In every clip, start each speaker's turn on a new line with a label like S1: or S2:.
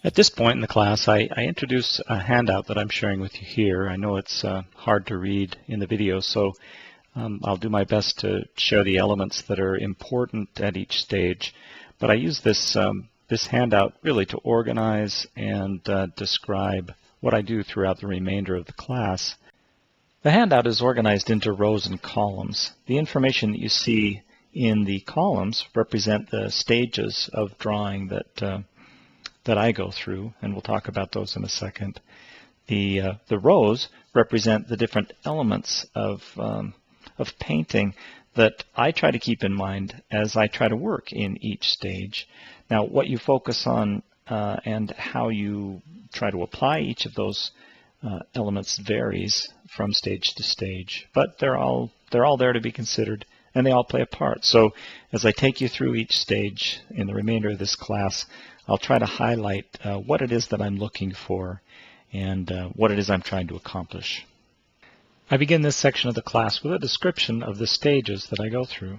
S1: At this point in the class, I introduce a handout that I'm sharing with you here. I know it's hard to read in the video, so I'll do my best to share the elements that are important at each stage. But I use this handout really to organize and describe what I do throughout the remainder of the class. The handout is organized into rows and columns. The information that you see in the columns represent the stages of drawing that I go through, and we'll talk about those in a second. The rows represent the different elements of painting that I try to keep in mind as I try to work in each stage. Now, what you focus on and how you try to apply each of those elements varies from stage to stage, but they're all there to be considered, and they all play a part. So as I take you through each stage in the remainder of this class, I'll try to highlight what it is that I'm looking for and what it is I'm trying to accomplish. I begin this section of the class with a description of the stages that I go through.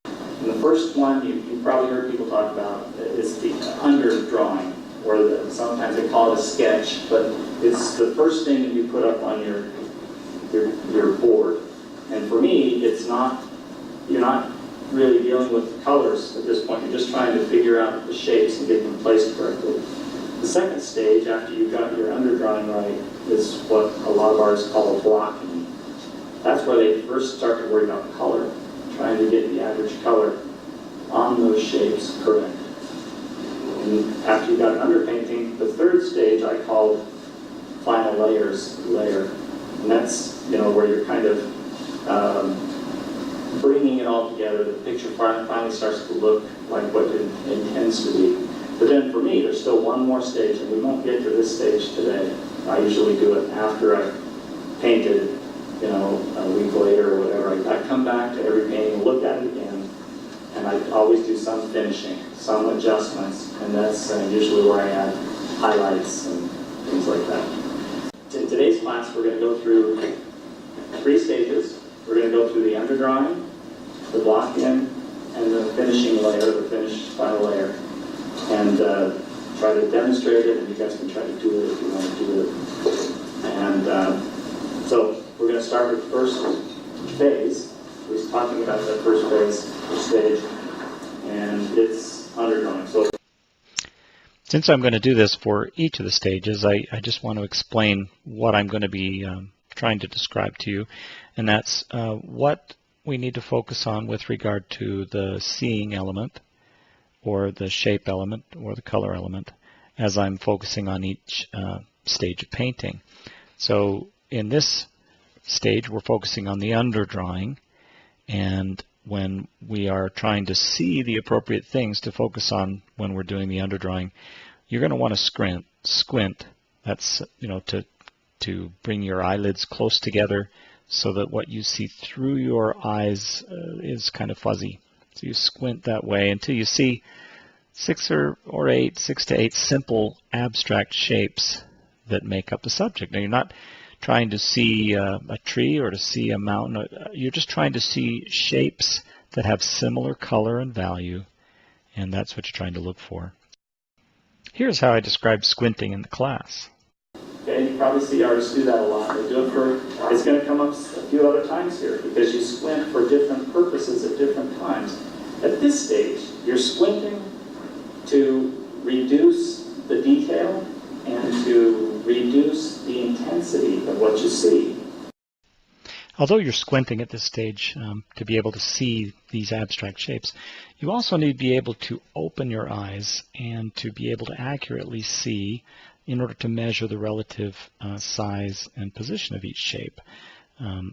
S2: And the first one you probably heard people talk about is the underdrawing, or sometimes they call it a sketch, but it's the first thing that you put up on your board. And for me, you're not really dealing with the colors at this point. You're just trying to figure out the shapes and get them placed correctly. The second stage, after you've got your underdrawing right, is what a lot of artists call a blocking. That's where they first start to worry about color, trying to get the average color on those shapes correct. And after you've got underpainting, the third stage I call final layer. And that's where you're kind of bringing it all together. The picture finally starts to look like what it intends to be. But then for me, there's still one more stage, and we won't get to this stage today. I usually do it after I've painted, a week later or whatever. I come back to every painting, look at it again, and I always do some finishing, some adjustments, and that's usually where I add highlights and things like that. In today's class, we're going to go through 3 stages. We're going to go through the underdrawing, the block-in, and the finishing layer, the finished final layer, and try to demonstrate it, and you guys can try to do it if you want to do it. And so we're going to start with the first phase. We're talking about that first phase, or stage, and it's underdrawing. So,
S1: since I'm going to do this for each of the stages, I just want to explain what I'm going to be trying to describe to you, and that's what we need to focus on with regard to the seeing element, or the shape element, or the color element, as I'm focusing on each stage of painting. So in this stage, we're focusing on the underdrawing, and when we are trying to see the appropriate things to focus on when we're doing the underdrawing, you're going to want to squint. That's, to bring your eyelids close together so that what you see through your eyes is kind of fuzzy. So you squint that way until you see 6 to 8 simple abstract shapes that make up the subject. Now, you're not trying to see a tree or to see a mountain. You're just trying to see shapes that have similar color and value, and that's what you're trying to look for. Here's how I describe squinting in the class.
S2: Okay, you probably see artists do that a lot. They do it it's going to come up a few other times here, because you squint for different purposes at different times. At this stage, you're squinting to reduce the detail and to reduce the intensity of what you see.
S1: Although you're squinting at this stage to be able to see these abstract shapes, you also need to be able to open your eyes and to be able to accurately see in order to measure the relative size and position of each shape.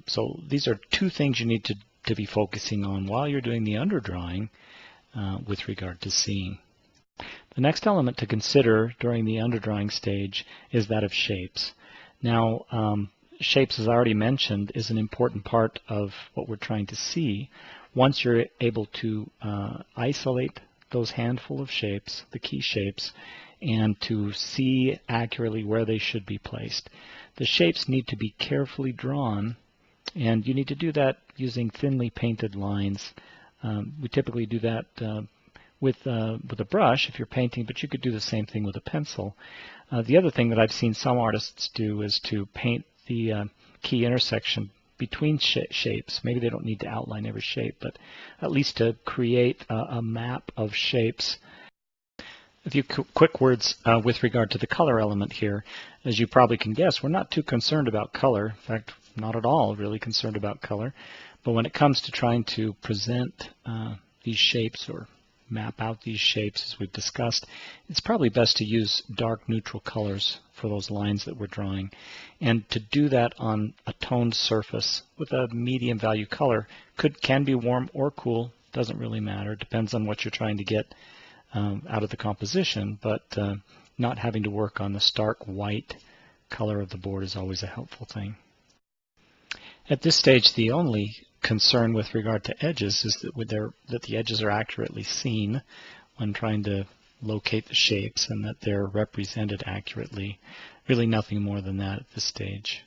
S1: So these are 2 things you need to be focusing on while you're doing the underdrawing with regard to seeing. The next element to consider during the underdrawing stage is that of shapes. Now, shapes, as I already mentioned, is an important part of what we're trying to see. Once you're able to isolate those handful of shapes, the key shapes, and to see accurately where they should be placed. The shapes need to be carefully drawn And you need to do that using thinly painted lines. We typically do that with a brush if you're painting, but you could do the same thing with a pencil. The other thing that I've seen some artists do is to paint the key intersection between shapes. Maybe they don't need to outline every shape, but at least to create a map of shapes. A few quick words with regard to the color element here. As you probably can guess, we're not too concerned about color. In fact, not at all really concerned about color. But when it comes to trying to present these shapes or map out these shapes, as we've discussed, it's probably best to use dark neutral colors for those lines that we're drawing. And to do that on a toned surface with a medium value color can be warm or cool, doesn't really matter, depends on what you're trying to get out of the composition, but not having to work on the stark white color of the board is always a helpful thing. At this stage, the only concern with regard to edges is that the edges are accurately seen when trying to locate the shapes and that they're represented accurately. Really nothing more than that at this stage.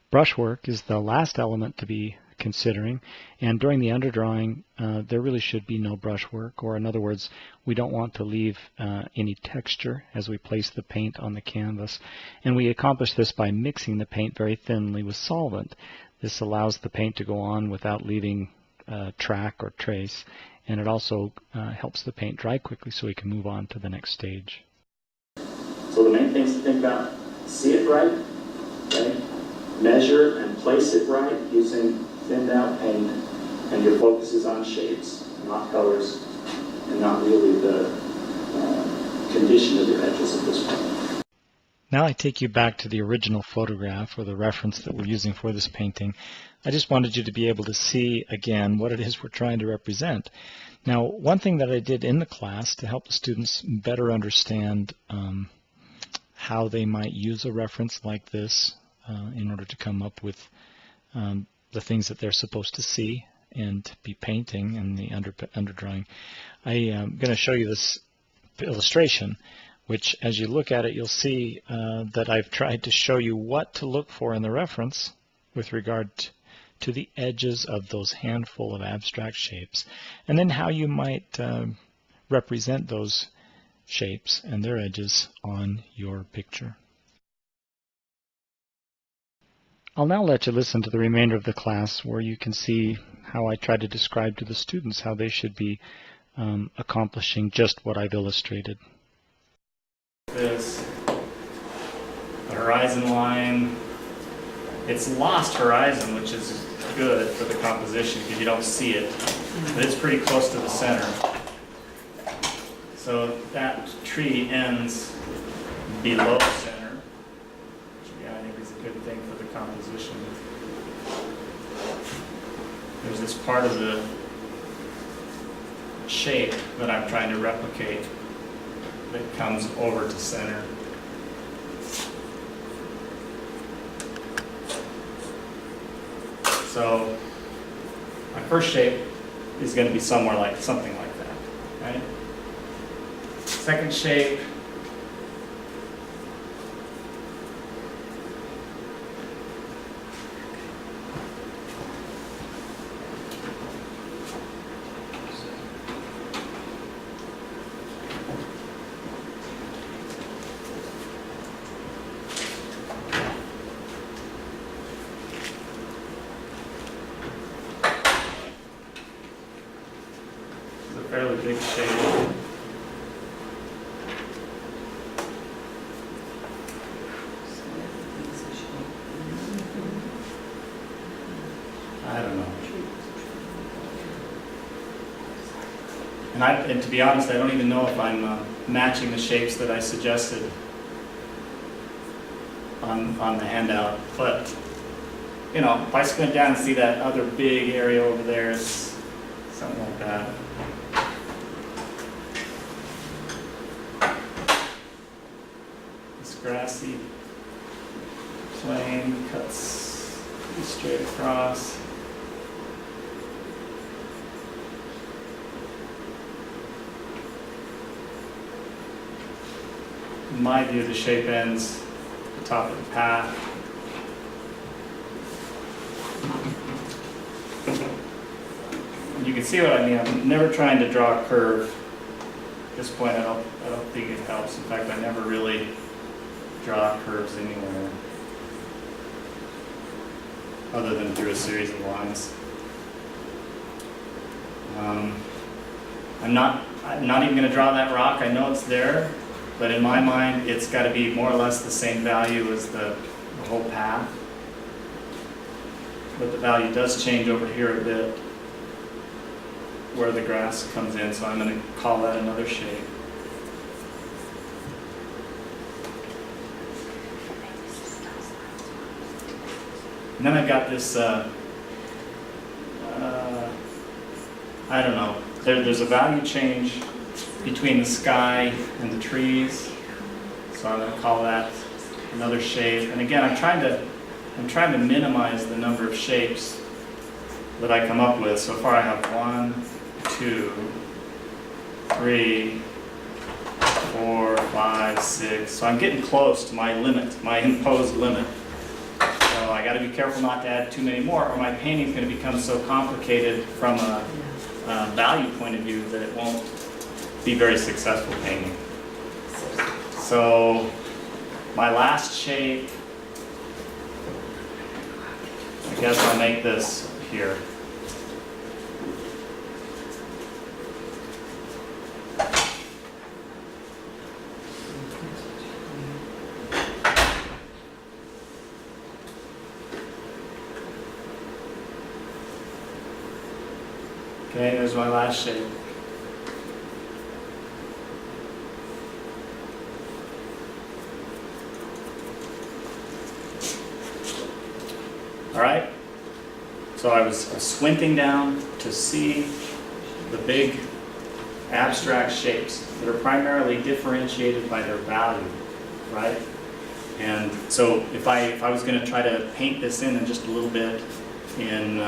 S1: Brushwork is the last element to be considering, and during the underdrawing there really should be no brushwork, or in other words, we don't want to leave any texture as we place the paint on the canvas, and we accomplish this by mixing the paint very thinly with solvent. This allows the paint to go on without leaving track or trace, and it also helps the paint dry quickly so we can move on to the next stage.
S2: So the main things to think about: see it right, okay? Measure and place it right using thinned out paint, and your focus is on shapes, not colors, and not really the condition of your edges at this point.
S1: Now I take you back to the original photograph, or the reference that we're using for this painting. I just wanted you to be able to see again what it is we're trying to represent. Now, one thing that I did in the class to help the students better understand how they might use a reference like this in order to come up with the things that they're supposed to see and be painting in the underdrawing. I am going to show you this illustration, which as you look at it, you'll see that I've tried to show you what to look for in the reference with regard to the edges of those handful of abstract shapes, and then how you might represent those shapes and their edges on your picture. I'll now let you listen to the remainder of the class, where you can see how I try to describe to the students how they should be accomplishing just what I've illustrated.
S3: This, the horizon line, it's lost horizon, which is good for the composition because you don't see it, but it's pretty close to the center. So that tree ends below center, which I think is a good thing for the composition. There's this part of the shape that I'm trying to replicate that comes over to center. So my first shape is going to be something like that, right? Second shape, fairly big shape. I don't know. And to be honest, I don't even know if I'm matching the shapes that I suggested on the handout. But you know, if I squint down and see that other big area over there, it's something like that. Grassy plain cuts straight across. In my view, the shape ends at the top of the path. you can see what I mean. I'm never trying to draw a curve. At this point, I don't think it helps. In fact, I never really draw curves anywhere, other than through a series of lines. I'm not even going to draw that rock. I know it's there, but in my mind, it's got to be more or less the same value as the whole path. But the value does change over here a bit where the grass comes in, so I'm going to call that another shape. And then I've got this, I don't know, there's a value change between the sky and the trees, so I'm going to call that another shape. And again, I'm trying to minimize the number of shapes that I come up with. So far I have 1, 2, 3, 4, 5, 6. So I'm getting close to my limit, my imposed limit. So I got to be careful not to add too many more, or my painting is going to become so complicated from a value point of view that it won't be very successful painting. So my last shape, I guess I'll make this here. Okay, there's my last shape. All right, so I was squinting down to see the big abstract shapes that are primarily differentiated by their value, right? And so if I was going to try to paint this in just a little bit in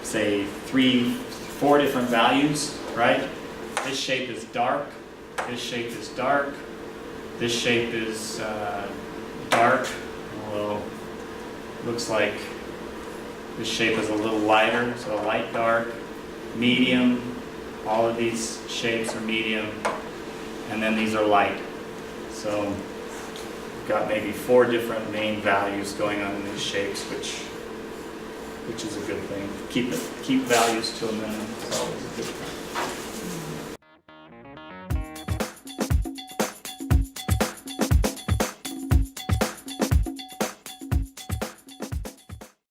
S3: say 3, 4 different values, right? This shape is dark, this shape is dark, this shape is dark, although looks like this shape is a little lighter, so light dark, medium, all of these shapes are medium, and then these are light. So we've got maybe 4 different main values going on in these shapes, which is a good thing. Keep values to a minimum is always a good thing.